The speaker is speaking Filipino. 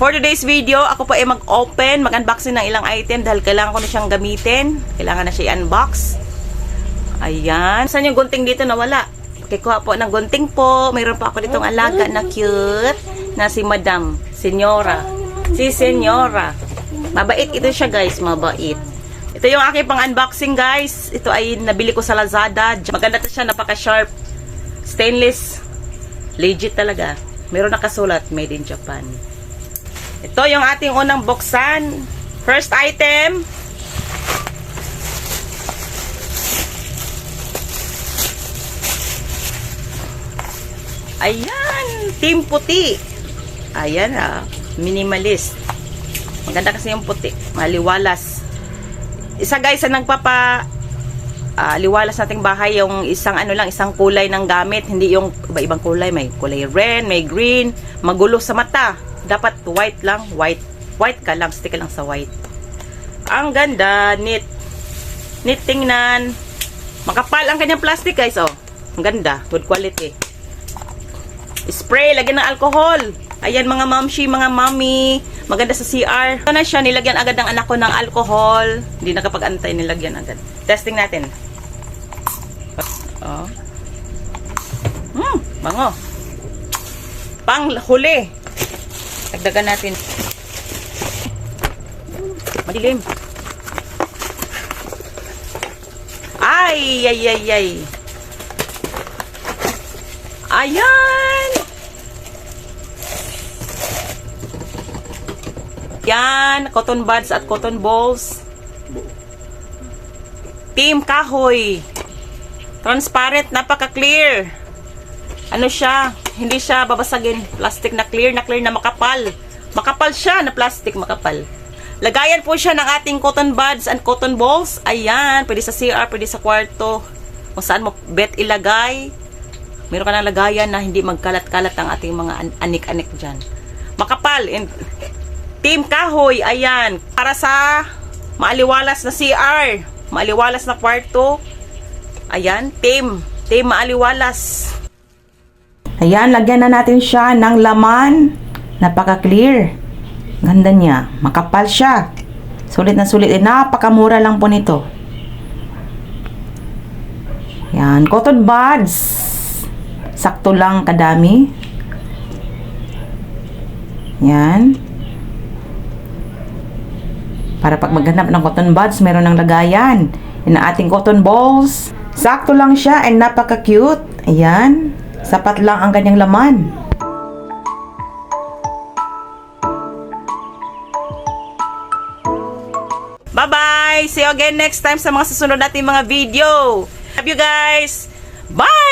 For today's video, ako po ay mag-open, mag-unboxing ng ilang item dahil kailangan ko na siyang gamitin. Kailangan na siya i-unbox. Ayan. Saan yung gunting dito nawala? Kikuha po ng gunting po. Mayroon po ako ditong alaga na cute na si Madam. Senyora. Si Senyora. Mabait ito siya guys. Mabait. Ito yung aking pang-unboxing guys. Ito ay nabili ko sa Lazada. Maganda siya. Napaka-sharp. Stainless. Legit talaga. Mayroon nakasulat. Made in Japan. Ito yung ating unang buksan. First item. Ayan. Team puti. Ayan ah. Minimalist. Maganda kasi yung puti. Maliwalas. Isa guys ang nagpapa liwalas nating bahay yung isang isang kulay ng gamit. Hindi yung iba-ibang kulay. May kulay red, may green. Magulo sa mata. Dapat white lang, white. White ka lang, stick ka lang sa white. Ang ganda, neat. Neat tingnan. Makapal ang kanyang plastic guys, oh. Ang ganda, good quality. Spray, lagyan ng alcohol. Ayan mga mamshi, mga mami. Maganda sa CR. Ito na siya, nilagyan agad ng anak ko ng alcohol. Hindi nakapag-antay, nilagyan agad. Testing natin. Oh. Bango. Pang huli. Dagdagan natin. Madilim. Ay, ay, ay, ay. Ayan. Yan, cotton buds at cotton balls. Team kahoy. Transparent, napaka-clear. Ano siya? Hindi siya babasagin. Plastic na clear na makapal. Makapal siya na plastic, makapal. Lagayan po siya ng ating cotton buds and cotton balls. Ayan, pwede sa CR, pwede sa kwarto. Kung saan mo bet ilagay. Meron ka ng lagayan na hindi magkalat-kalat ang ating mga anik-anik dyan. Makapal. And team kahoy, ayan. Para sa maaliwalas na CR. Maaliwalas na kwarto. Ayan, team maaliwalas. Ayan, lagyan na natin siya ng laman. Napaka-clear. Ganda niya. Makapal siya. Sulit na sulit. Napakamura lang po nito. Ayan, cotton buds. Sakto lang kadami. Ayan. Para pag maghanap ng cotton buds, meron ng lagayan. Yan ang ating cotton balls. Sakto lang siya and napaka-cute. Ayan. Sapat lang ang kanyang laman. Bye-bye! See you again next time sa mga susunod nating mga video. Love you guys! Bye!